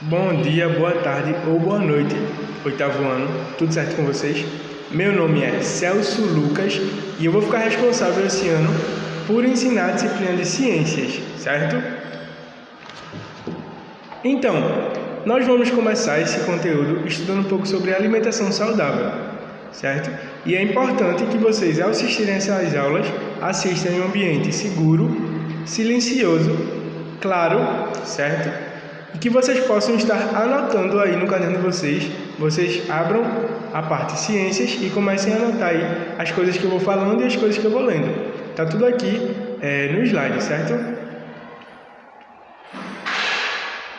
Bom dia, boa tarde ou boa noite, oitavo ano, tudo certo com vocês? Meu nome é Celso Lucas e eu vou ficar responsável esse ano por ensinar a disciplina de ciências, certo? Então, nós vamos começar esse conteúdo estudando um pouco sobre alimentação saudável, certo? E é importante que vocês, ao assistirem essas aulas, assistam em um ambiente seguro, silencioso, claro, certo? E que vocês possam estar anotando aí no caderno de vocês abram a parte ciências e comecem a anotar aí as coisas que eu vou falando e as coisas que eu vou lendo. Tá tudo aqui no slide, certo?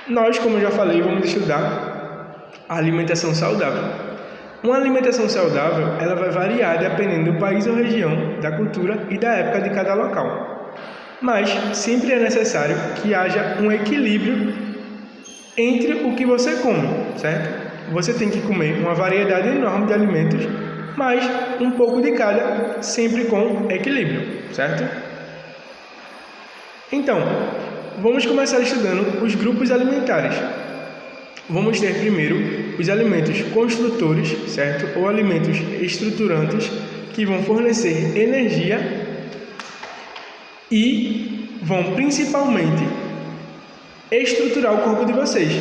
Nós, como eu já falei, vamos estudar a alimentação saudável. Uma alimentação saudável, ela vai variar dependendo do país ou região, da cultura e da época de cada local. Mas sempre é necessário que haja um equilíbrio entre o que você come, certo? Você tem que comer uma variedade enorme de alimentos, mas um pouco de cada, sempre com equilíbrio, certo? Então, vamos começar estudando os grupos alimentares. Vamos ter primeiro os alimentos construtores, certo? Ou alimentos estruturantes, que vão fornecer energia e vão principalmente estruturar o corpo de vocês,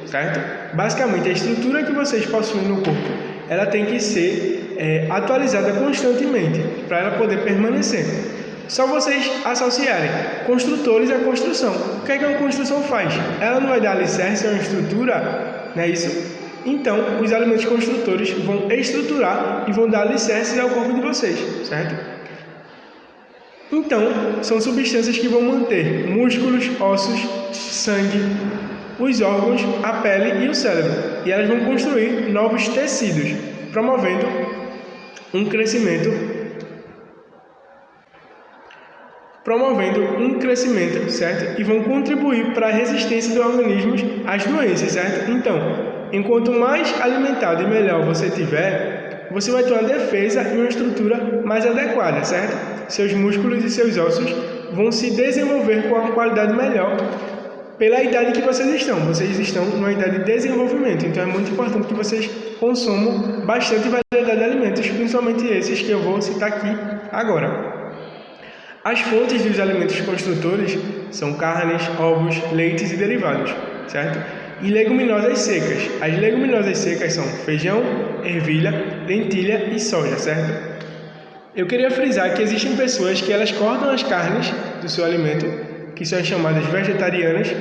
certo? Basicamente, a estrutura que vocês possuem no corpo, ela tem que ser atualizada constantemente para ela poder permanecer. Só vocês associarem construtores à construção. O que é que uma construção faz? Ela não vai dar alicerce a uma estrutura, não é isso? Então, os alimentos construtores vão estruturar e vão dar alicerce ao corpo de vocês, certo? Então, são substâncias que vão manter músculos, ossos, sangue, os órgãos, a pele e o cérebro. E elas vão construir novos tecidos, promovendo um crescimento, certo? E vão contribuir para a resistência do organismo às doenças, certo? Então, enquanto mais alimentado e melhor você tiver, você vai ter uma defesa e uma estrutura mais adequada, certo? Seus músculos e seus ossos vão se desenvolver com uma qualidade melhor pela idade que vocês estão. Vocês estão numa idade de desenvolvimento, então é muito importante que vocês consumam bastante variedade de alimentos, principalmente esses que eu vou citar aqui agora. As fontes dos alimentos construtores são carnes, ovos, leites e derivados, certo? E leguminosas secas. As leguminosas secas são feijão, ervilha, lentilha e soja, certo? Eu queria frisar que existem pessoas que elas cortam as carnes do seu alimento, que são chamadas vegetarianas,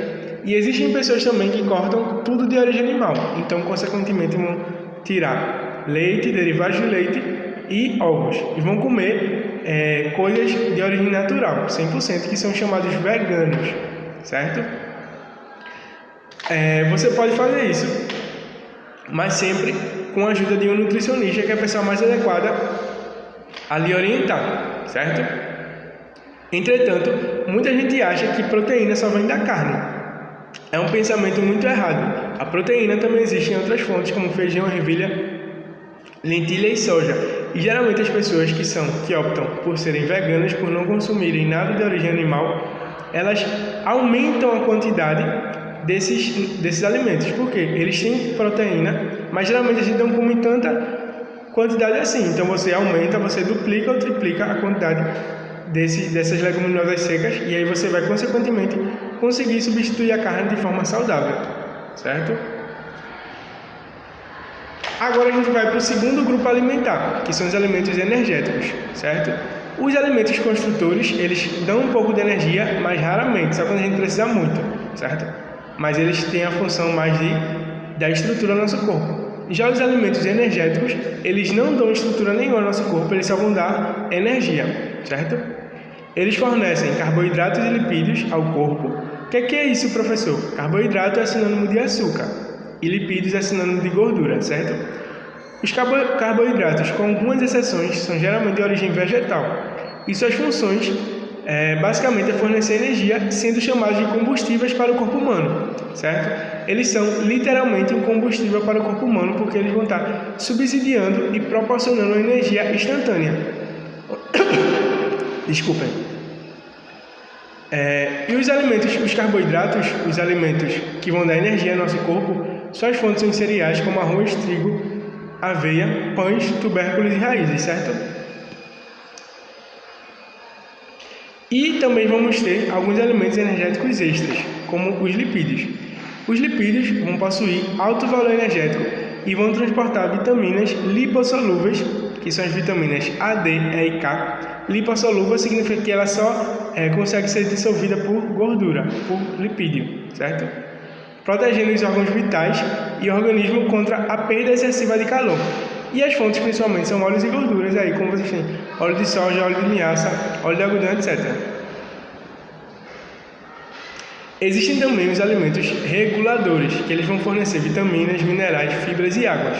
e existem pessoas também que cortam tudo de origem animal, então consequentemente vão tirar leite, derivados de leite e ovos, e vão comer coisas de origem natural, 100%, que são chamados veganos, certo? Você pode fazer isso, mas sempre com a ajuda de um nutricionista, que é a pessoa mais adequada a lhe orientar, certo? Entretanto, muita gente acha que proteína só vem da carne. É um pensamento muito errado. A proteína também existe em outras fontes, como feijão, ervilha, lentilha e soja. E geralmente as pessoas que optam por serem veganas, por não consumirem nada de origem animal, elas aumentam a quantidade desses alimentos. Por quê? Eles têm proteína, mas geralmente a gente não come tanta quantidade assim. Então você aumenta, você duplica ou triplica a quantidade dessas leguminosas secas, e aí você vai consequentemente conseguir substituir a carne de forma saudável, certo? Agora a gente vai para o segundo grupo alimentar, que são os alimentos energéticos, certo? Os alimentos construtores, eles dão um pouco de energia, mas raramente, só quando a gente precisa muito, certo? Mas eles têm a função mais da estrutura do nosso corpo. Já os alimentos energéticos, eles não dão estrutura nenhuma ao nosso corpo, eles só vão dar energia, certo? Eles fornecem carboidratos e lipídios ao corpo. O que é isso, professor? Carboidrato é sinônimo de açúcar e lipídios é sinônimo de gordura, certo? Os carboidratos, com algumas exceções, são geralmente de origem vegetal e suas funções basicamente é fornecer energia, sendo chamados de combustíveis para o corpo humano, certo? Eles são literalmente um combustível para o corpo humano, porque eles vão estar subsidiando e proporcionando energia instantânea. Desculpem. E os alimentos, os carboidratos, os alimentos que vão dar energia ao nosso corpo, suas fontes são cereais como arroz, trigo, aveia, pães, tubérculos e raízes, certo? E também vamos ter alguns alimentos energéticos extras, como os lipídios. Os lipídios vão possuir alto valor energético e vão transportar vitaminas lipossolúveis, que são as vitaminas A, D, E e K. Lipossolúvel significa que ela só consegue ser dissolvida por gordura, por lipídio, certo? Protegendo os órgãos vitais e o organismo contra a perda excessiva de calor. E as fontes principalmente são óleos e gorduras, aí, como vocês têm óleo de soja, óleo de linhaça, óleo de algodão, etc. Existem também os alimentos reguladores, que eles vão fornecer vitaminas, minerais, fibras e águas.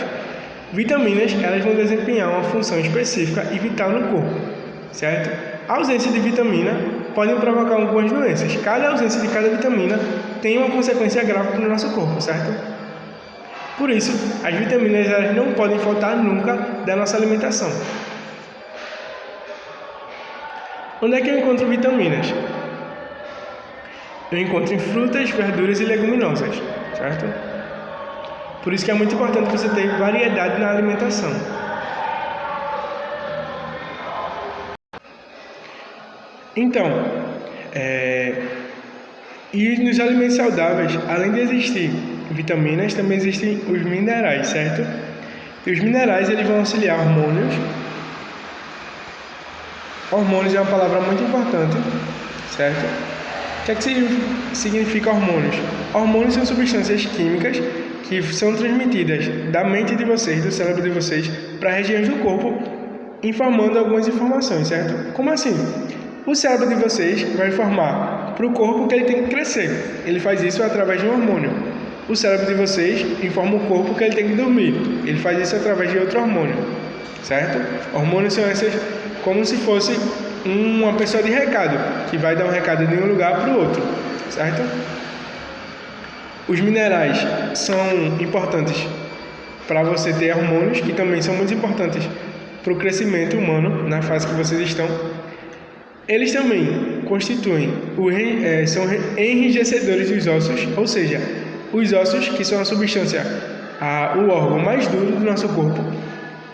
Vitaminas, elas vão desempenhar uma função específica e vital no corpo, certo? A ausência de vitamina pode provocar algumas doenças. Cada ausência de cada vitamina tem uma consequência grave para o nosso corpo, certo? Por isso, as vitaminas elas não podem faltar nunca da nossa alimentação. Onde é que eu encontro vitaminas? Eu encontro em frutas, verduras e leguminosas, certo? Por isso que é muito importante você ter variedade na alimentação. Então, e nos alimentos saudáveis, além de existir vitaminas, também existem os minerais, certo? E os minerais, eles vão auxiliar hormônios. Hormônios é uma palavra muito importante, certo? O que significa hormônios? Hormônios são substâncias químicas que são transmitidas da mente de vocês, do cérebro de vocês, para regiões do corpo, informando algumas informações, certo? Como assim? O cérebro de vocês vai informar para o corpo que ele tem que crescer. Ele faz isso através de um hormônio. O cérebro de vocês informa o corpo que ele tem que dormir. Ele faz isso através de outro hormônio, certo? Hormônios são esses como se fosse uma pessoa de recado, que vai dar um recado de um lugar para o outro, certo? Os minerais são importantes para você ter hormônios, que também são muito importantes para o crescimento humano, na fase que vocês estão. Eles também constituem, são enrijecedores dos ossos, ou seja, os ossos, que são a substância, o órgão mais duro do nosso corpo,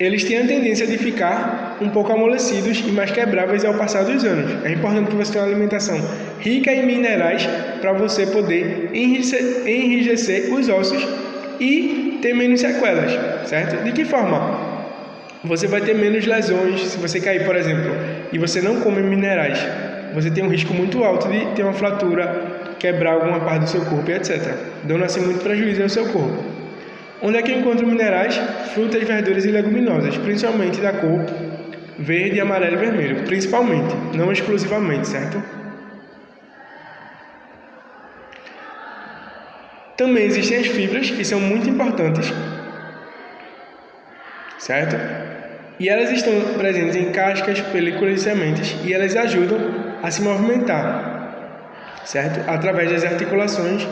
eles têm a tendência de ficar um pouco amolecidos e mais quebráveis ao passar dos anos. É importante que você tenha uma alimentação rica em minerais para você poder enrijecer os ossos e ter menos sequelas, certo? De que forma? Você vai ter menos lesões. Se você cair, por exemplo, e você não come minerais, você tem um risco muito alto de ter uma fratura, quebrar alguma parte do seu corpo, etc. Dando assim muito prejuízo ao seu corpo. Onde é que eu encontro minerais? Frutas, verduras e leguminosas, principalmente da cor verde, amarelo e vermelho. Principalmente, não exclusivamente, certo? Também existem as fibras, que são muito importantes, certo? E elas estão presentes em cascas, películas e sementes, e elas ajudam a se movimentar, certo? Através das articulações,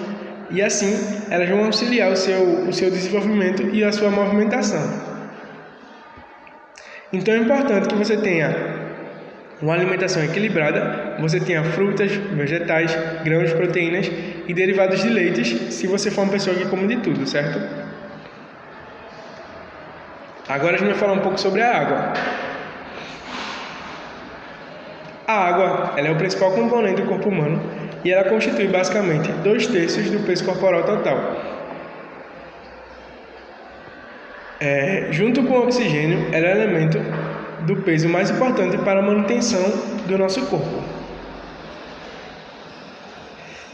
e assim elas vão auxiliar o seu desenvolvimento e a sua movimentação. Então é importante que você tenha uma alimentação equilibrada, você tenha frutas, vegetais, grãos, proteínas e derivados de leites, se você for uma pessoa que come de tudo, certo? Agora a gente vai falar um pouco sobre a água. A água, ela é o principal componente do corpo humano e ela constitui basicamente 2/3 do peso corporal total. Junto com o oxigênio, ela é o elemento do peso mais importante para a manutenção do nosso corpo.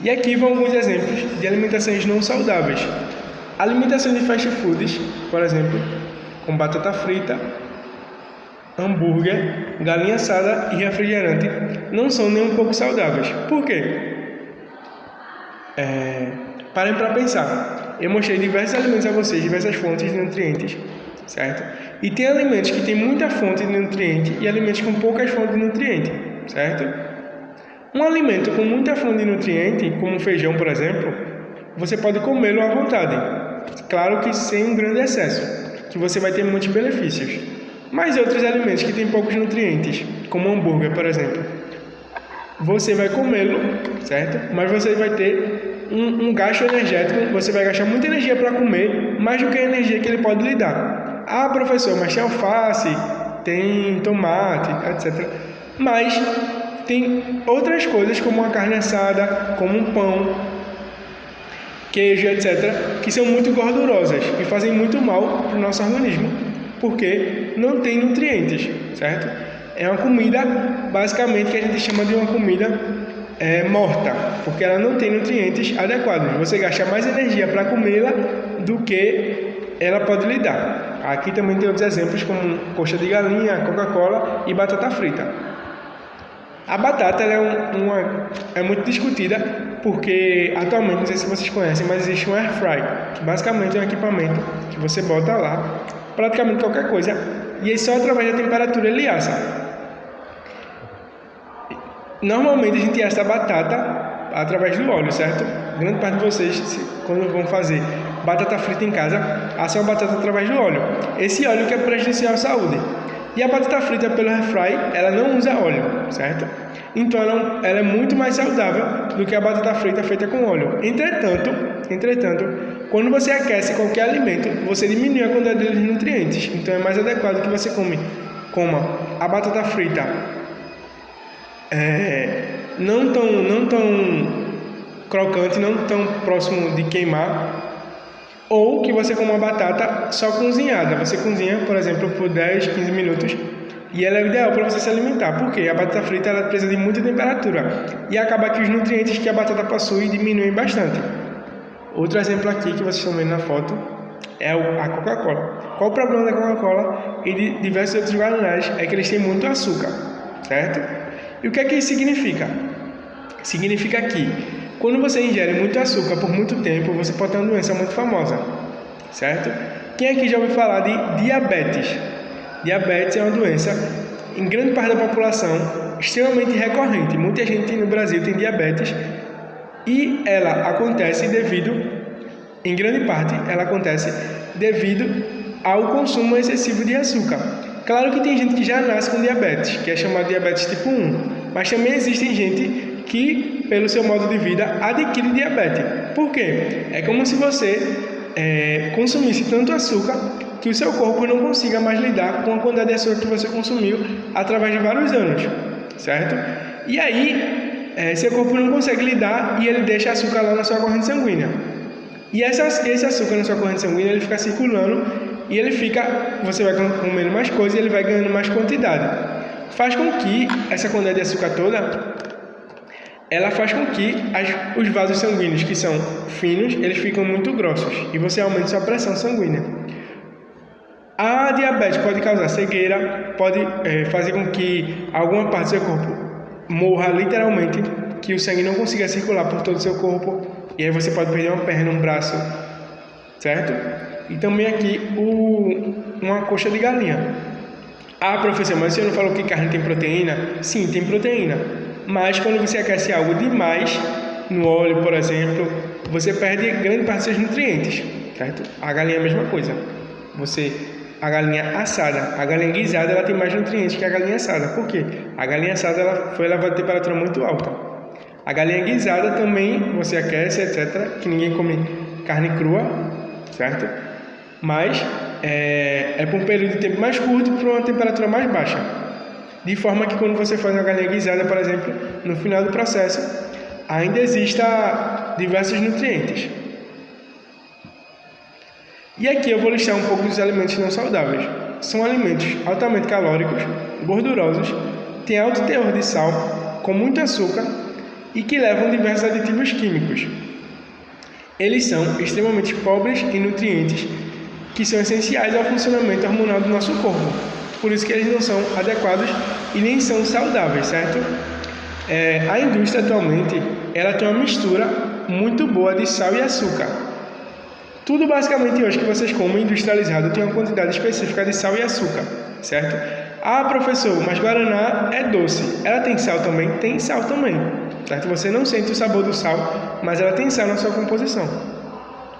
E aqui vão alguns exemplos de alimentações não saudáveis. Alimentação de fast foods, por exemplo, com batata frita, hambúrguer, galinha assada e refrigerante, não são nem um pouco saudáveis. Por quê? Parem para pensar. Eu mostrei diversos alimentos a vocês, diversas fontes de nutrientes, certo? E tem alimentos que têm muita fonte de nutriente e alimentos com poucas fontes de nutriente, certo? Um alimento com muita fonte de nutriente, como feijão, por exemplo, você pode comê-lo à vontade. Claro que sem um grande excesso, que você vai ter muitos benefícios. Mas outros alimentos que têm poucos nutrientes, como o hambúrguer, por exemplo, você vai comê-lo, certo? Mas você vai ter um gasto energético, você vai gastar muita energia para comer, mais do que a energia que ele pode lhe dar. Ah, professor, mas tem alface, tem tomate, etc. Mas tem outras coisas, como uma carne assada, como um pão, queijo, etc., que são muito gordurosas e fazem muito mal para o nosso organismo, porque não tem nutrientes, certo? É uma comida, basicamente, que a gente chama de uma comida morta, porque ela não tem nutrientes adequados. Você gasta mais energia para comê-la do que ela pode lhe dar. Aqui também tem outros exemplos, como coxa de galinha, Coca-Cola e batata frita. A batata ela é muito discutida porque atualmente, não sei se vocês conhecem, mas existe um air fry, que basicamente é um equipamento que você bota lá, praticamente qualquer coisa, e aí só através da temperatura ele assa. Normalmente a gente assa a batata através do óleo, certo? Grande parte de vocês, quando vão fazer batata frita em casa, assam a batata através do óleo. Esse óleo que é prejudicial à saúde. E a batata frita pelo air fry, ela não usa óleo, certo? Então ela é muito mais saudável do que a batata frita feita com óleo. Entretanto, quando você aquece qualquer alimento, você diminui a quantidade de nutrientes. Então é mais adequado que você coma a batata frita não tão crocante, não tão próximo de queimar, ou que você coma a batata só cozinhada. Você cozinha, por exemplo, por 10, 15 minutos e ela é ideal para você se alimentar, porque a batata frita ela precisa de muita temperatura e acaba que os nutrientes que a batata possui diminuem bastante. Outro exemplo aqui que vocês estão vendo na foto é a Coca-Cola. Qual o problema da Coca-Cola e de diversos outros guaranás? É que eles têm muito açúcar, certo? E o que é que isso significa? Significa que quando você ingere muito açúcar por muito tempo, você pode ter uma doença muito famosa, certo? Quem aqui já ouviu falar de diabetes? Diabetes é uma doença, em grande parte da população, extremamente recorrente. Muita gente no Brasil tem diabetes e ela acontece em grande parte, devido ao consumo excessivo de açúcar. Claro que tem gente que já nasce com diabetes, que é chamado de diabetes tipo 1, mas também existe gente que, pelo seu modo de vida, adquire diabetes. Por quê? É como se você consumisse tanto açúcar que o seu corpo não consiga mais lidar com a quantidade de açúcar que você consumiu através de vários anos, certo? E aí, seu corpo não consegue lidar e ele deixa açúcar lá na sua corrente sanguínea. E esse açúcar na sua corrente sanguínea, ele fica circulando e você vai comendo mais coisas e ele vai ganhando mais quantidade. Faz com que essa quantidade de açúcar toda, ela faz com que os vasos sanguíneos, que são finos, eles ficam muito grossos e você aumenta sua pressão sanguínea. A diabetes pode causar cegueira, pode fazer com que alguma parte do seu corpo morra literalmente, que o sangue não consiga circular por todo o seu corpo, e aí você pode perder uma perna, um braço, certo? E também aqui uma coxa de galinha. Ah, professor, mas você não falou que carne tem proteína? Sim, tem proteína. Mas quando você aquece algo demais, no óleo, por exemplo, você perde grande parte dos seus nutrientes, certo? A galinha é a mesma coisa. A galinha assada, a galinha guisada, ela tem mais nutrientes que a galinha assada. Por quê? A galinha assada ela foi levada a temperatura muito alta. A galinha guisada também você aquece, etc. Que ninguém come carne crua, certo? Mas é por um período de tempo mais curto e por uma temperatura mais baixa. De forma que quando você faz uma galinha guisada, por exemplo, no final do processo, ainda exista diversos nutrientes. E aqui eu vou listar um pouco dos alimentos não saudáveis. São alimentos altamente calóricos, gordurosos, têm alto teor de sal, com muito açúcar e que levam diversos aditivos químicos. Eles são extremamente pobres em nutrientes que são essenciais ao funcionamento hormonal do nosso corpo. Por isso que eles não são adequados e nem são saudáveis, certo? A indústria atualmente ela tem uma mistura muito boa de sal e açúcar. Tudo basicamente hoje que vocês comem industrializado tem uma quantidade específica de sal e açúcar, certo? Ah, professor, mas guaraná é doce. Ela tem sal também? Tem sal também, certo? Você não sente o sabor do sal, mas ela tem sal na sua composição,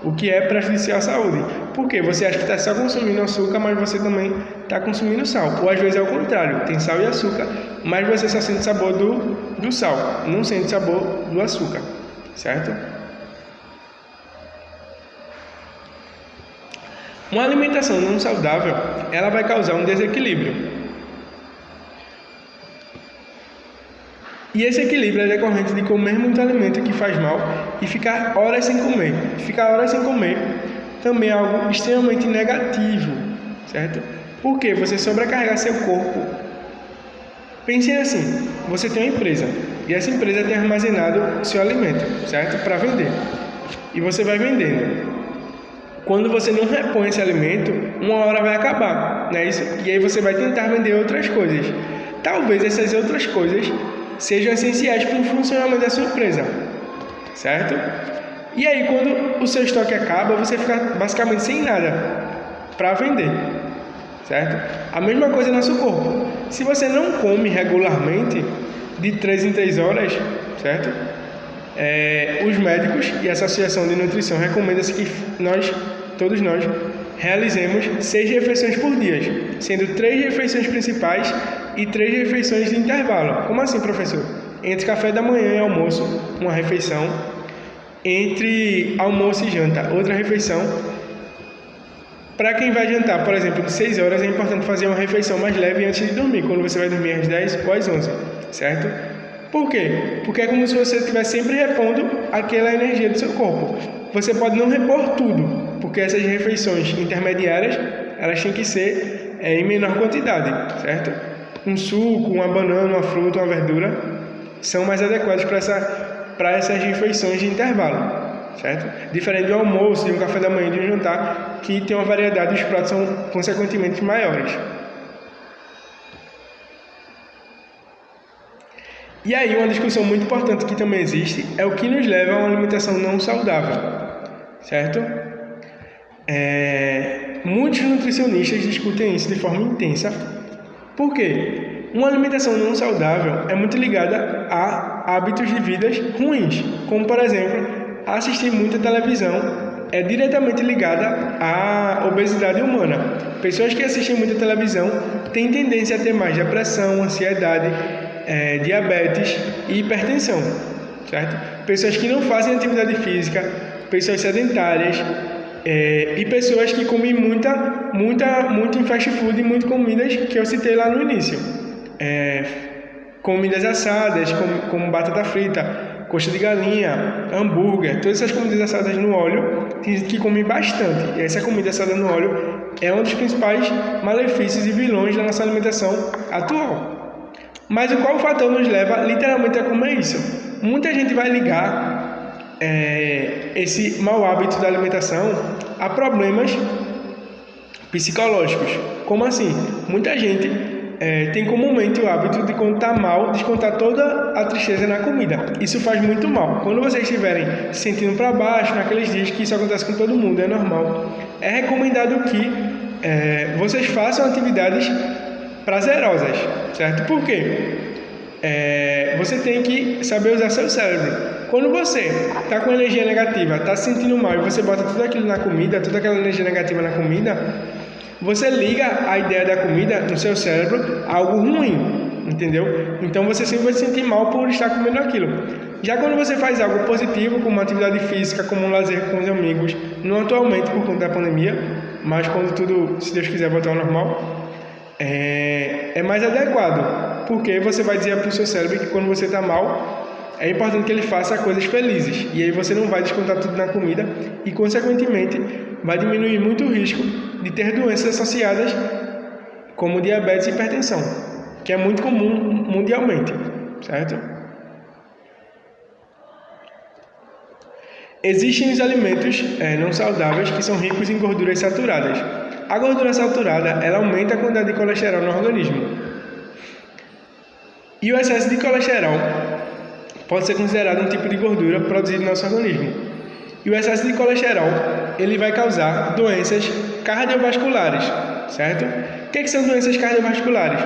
o que é prejudicial à saúde. Por quê? Você acha que está só consumindo açúcar, mas você também está consumindo sal. Ou às vezes é o contrário, tem sal e açúcar, mas você só sente sabor do sal, não sente sabor do açúcar, certo? Uma alimentação não saudável, ela vai causar um desequilíbrio. E esse equilíbrio é decorrente de comer muito alimento que faz mal e ficar horas sem comer. Ficar horas sem comer também é algo extremamente negativo, certo? Porque você sobrecarregar seu corpo. Pense assim, você tem uma empresa e essa empresa tem armazenado seu alimento, certo? Para vender. E você vai vendendo. Quando você não repõe esse alimento, uma hora vai acabar, não é isso? E aí você vai tentar vender outras coisas. Talvez essas outras coisas sejam essenciais para o funcionamento da sua empresa, certo? E aí, quando o seu estoque acaba, você fica basicamente sem nada para vender, certo? A mesma coisa no nosso corpo. Se você não come regularmente, de 3 em 3 horas, certo? Os médicos e a Associação de Nutrição recomendam que todos nós, realizemos 6 refeições por dia, sendo 3 refeições principais e 3 refeições de intervalo. Como assim, professor? Entre café da manhã e almoço, uma refeição. Entre almoço e janta, outra refeição. Para quem vai jantar, por exemplo, de 6 horas, é importante fazer uma refeição mais leve antes de dormir, quando você vai dormir às 10 ou às 11, certo? Por quê? Porque é como se você estivesse sempre repondo aquela energia do seu corpo. Você pode não repor tudo, porque essas refeições intermediárias, elas têm que ser em menor quantidade, certo? Um suco, uma banana, uma fruta, uma verdura, são mais adequados para essas refeições de intervalo, certo? Diferente do almoço, de um café da manhã e de um jantar, que tem uma variedade e os pratos são consequentemente maiores. E aí, uma discussão muito importante que também existe é o que nos leva a uma alimentação não saudável, certo? Muitos nutricionistas discutem isso de forma intensa. Por quê? Uma alimentação não saudável é muito ligada a hábitos de vidas ruins, como, por exemplo, assistir muita televisão é diretamente ligada à obesidade humana. Pessoas que assistem muita televisão têm tendência a ter mais depressão, ansiedade, diabetes e hipertensão, certo? Pessoas que não fazem atividade física, pessoas sedentárias e pessoas que comem muito em fast food e muito comidas que eu citei lá no início. Comidas assadas, como batata frita, coxa de galinha, hambúrguer, todas essas comidas assadas no óleo, tem gente que come bastante. E essa comida assada no óleo é um dos principais malefícios e vilões da nossa alimentação atual. Mas qual fator nos leva literalmente a comer isso? Muita gente vai ligar esse mau hábito da alimentação a problemas psicológicos. Como assim? Muita gente tem comumente o hábito de, quando está mal, descontar toda a tristeza na comida. Isso faz muito mal. Quando vocês estiverem se sentindo para baixo, naqueles dias que isso acontece com todo mundo, é normal, é recomendado que vocês façam atividades prazerosas, certo? Por quê? Você tem que saber usar seu cérebro. Quando você está com energia negativa, está se sentindo mal e você bota tudo aquilo na comida, toda aquela energia negativa na comida, você liga a ideia da comida no seu cérebro a algo ruim, entendeu? Então você sempre vai se sentir mal por estar comendo aquilo. Já quando você faz algo positivo, como uma atividade física, como um lazer com os amigos, não atualmente por conta da pandemia, mas quando tudo, se Deus quiser, voltar ao normal, é mais adequado, porque você vai dizer para o seu cérebro que quando você está mal, é importante que ele faça coisas felizes, e aí você não vai descontar tudo na comida e, consequentemente, vai diminuir muito o risco de ter doenças associadas como diabetes e hipertensão, que é muito comum mundialmente, certo? Existem os alimentos não saudáveis que são ricos em gorduras saturadas. A gordura saturada, ela aumenta a quantidade de colesterol no organismo. E o excesso de colesterol pode ser considerado um tipo de gordura produzida no nosso organismo. E o excesso de colesterol, ele vai causar doenças cardiovasculares, certo? O que são doenças cardiovasculares?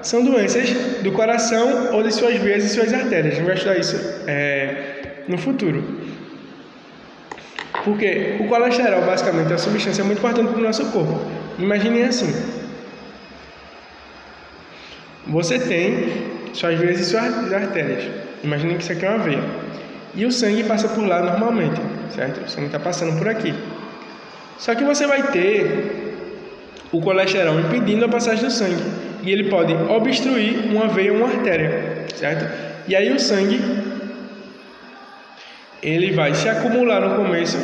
São doenças do coração ou de suas veias e suas artérias. A gente vai estudar isso no futuro. Porque o colesterol, basicamente, é uma substância muito importante para o nosso corpo. Imaginem assim. Você tem suas veias e suas artérias. Imaginem que isso aqui é uma veia. E o sangue passa por lá normalmente, certo? O sangue está passando por aqui. Só que você vai ter o colesterol impedindo a passagem do sangue. E ele pode obstruir uma veia ou uma artéria, certo? E aí o sangue, ele vai se acumular no começo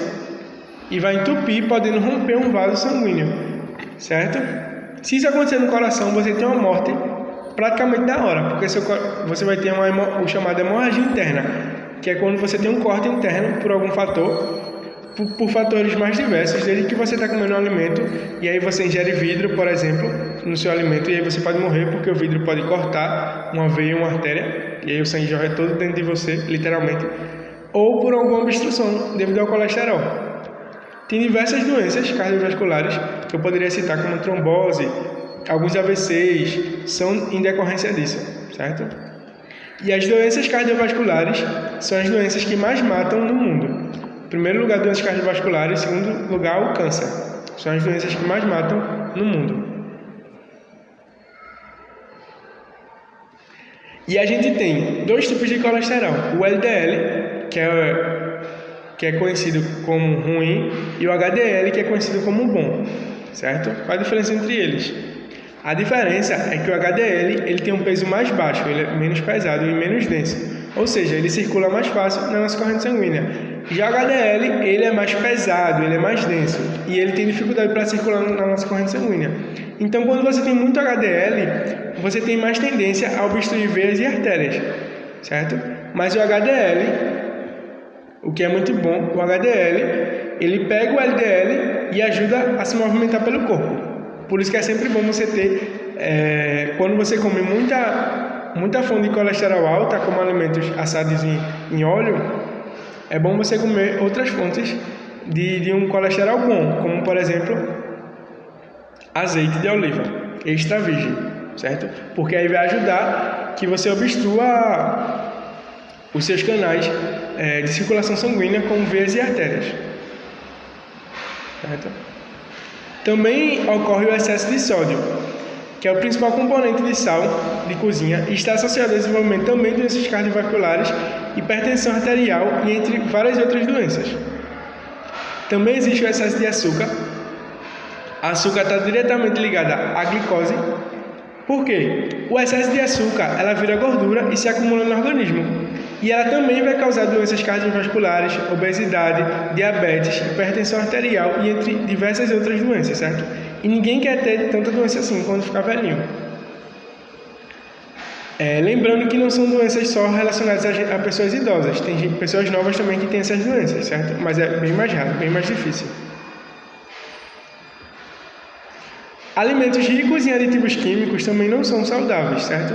e vai entupir, podendo romper um vaso sanguíneo, certo? Se isso acontecer no coração, você tem uma morte praticamente na hora, porque você vai ter o chamado hemorragia interna, que é quando você tem um corte interno por algum fator, por fatores mais diversos, desde que você está comendo um alimento e aí você ingere vidro, por exemplo, no seu alimento, e aí você pode morrer porque o vidro pode cortar uma veia ou uma artéria, e aí o sangue jorra todo dentro de você, literalmente, ou por alguma obstrução devido ao colesterol. Tem diversas doenças cardiovasculares que eu poderia citar, como trombose, alguns AVCs, são em decorrência disso, certo? E as doenças cardiovasculares são as doenças que mais matam no mundo. Em primeiro lugar, doenças cardiovasculares, em segundo lugar, o câncer. São as doenças que mais matam no mundo. E a gente tem dois tipos de colesterol. O LDL, que é conhecido como ruim, e o HDL, que é conhecido como bom, certo? Qual a diferença entre eles? A diferença é que o HDL ele tem um peso mais baixo, ele é menos pesado e menos denso, ou seja, ele circula mais fácil na nossa corrente sanguínea. Já o HDL ele é mais pesado, ele é mais denso e ele tem dificuldade para circular na nossa corrente sanguínea. Então, quando você tem muito HDL, você tem mais tendência a obstruir veias e artérias, certo? Mas o HDL, o que é muito bom, o HDL, ele pega o LDL e ajuda a se movimentar pelo corpo. Por isso que é sempre bom você ter, quando você come muita fonte de colesterol alta, como alimentos assados em óleo, é bom você comer outras fontes de um colesterol bom, como por exemplo, azeite de oliva, extra virgem, certo? Porque aí vai ajudar que você obstrua os seus canais de circulação sanguínea, como veias e artérias, certo? Também ocorre o excesso de sódio, que é o principal componente de sal de cozinha e está associado ao desenvolvimento também de doenças cardiovasculares, hipertensão arterial e entre várias outras doenças. Também existe o excesso de açúcar. A açúcar está diretamente ligada à glicose. Por quê? O excesso de açúcar ela vira gordura e se acumula no organismo. E ela também vai causar doenças cardiovasculares, obesidade, diabetes, hipertensão arterial e entre diversas outras doenças, certo? E ninguém quer ter tanta doença assim quando ficar velhinho. Lembrando que não são doenças só relacionadas a pessoas idosas. Tem pessoas novas também que têm essas doenças, certo? Mas é bem mais raro, bem mais difícil. Alimentos ricos em aditivos químicos também não são saudáveis, certo?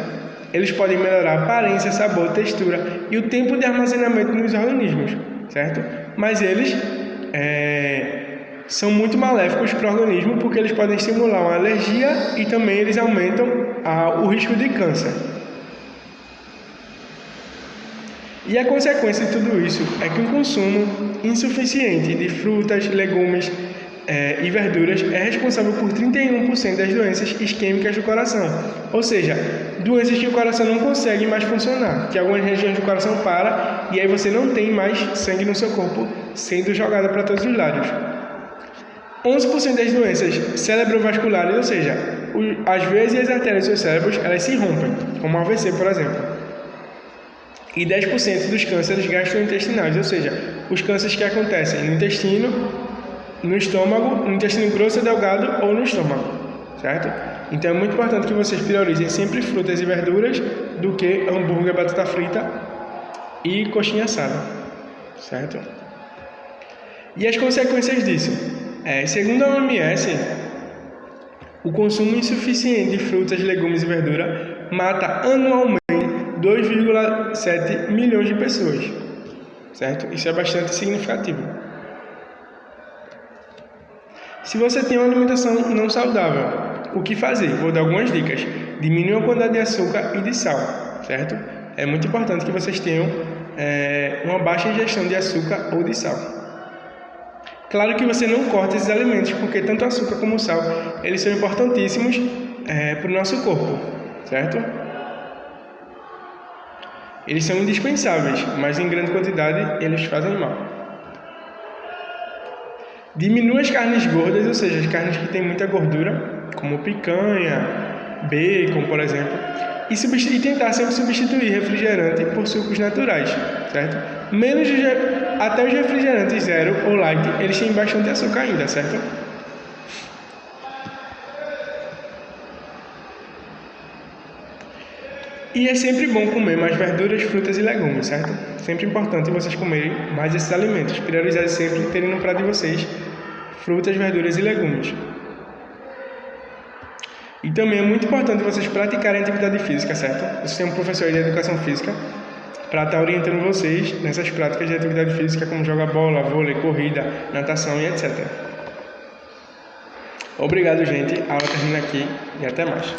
Eles podem melhorar a aparência, sabor, textura e o tempo de armazenamento nos organismos, certo? Mas eles são muito maléficos para o organismo porque eles podem estimular uma alergia e também eles aumentam o risco de câncer. E a consequência de tudo isso é que o consumo insuficiente de frutas, legumes e verduras é responsável por 31% das doenças isquêmicas do coração, ou seja, doenças que o coração não consegue mais funcionar, que algumas regiões do coração param e aí você não tem mais sangue no seu corpo sendo jogado para todos os lados. 11% das doenças cerebrovasculares, ou seja, as veias e as artérias dos seus cérebros, elas se rompem, como AVC, por exemplo. E 10% dos cânceres gastrointestinais, ou seja, os cânceres que acontecem no intestino, no estômago, no intestino grosso e delgado ou no estômago, certo? Então é muito importante que vocês priorizem sempre frutas e verduras do que hambúrguer, batata frita e coxinha assada, certo? E as consequências disso? Segundo a OMS, o consumo insuficiente de frutas, legumes e verduras mata anualmente 2,7 milhões de pessoas, certo? Isso é bastante significativo. Se você tem uma alimentação não saudável, o que fazer? Vou dar algumas dicas. Diminua a quantidade de açúcar e de sal, certo? É muito importante que vocês tenham uma baixa ingestão de açúcar ou de sal. Claro que você não corta esses alimentos, porque tanto o açúcar como o sal, eles são importantíssimos para o nosso corpo, certo? Eles são indispensáveis, mas em grande quantidade eles fazem mal. Diminua as carnes gordas, ou seja, as carnes que têm muita gordura, como picanha, bacon, por exemplo, e tentar sempre substituir refrigerante por sucos naturais, certo? Até os refrigerantes zero ou light, eles têm bastante açúcar ainda, certo? E é sempre bom comer mais verduras, frutas e legumes, certo? Sempre importante vocês comerem mais esses alimentos. Priorizar sempre terem no prato de vocês frutas, verduras e legumes. E também é muito importante vocês praticarem atividade física, certo? Vocês têm um professor de educação física para estar orientando vocês nessas práticas de atividade física, como jogar bola, vôlei, corrida, natação e etc. Obrigado, gente. A aula termina aqui e até mais.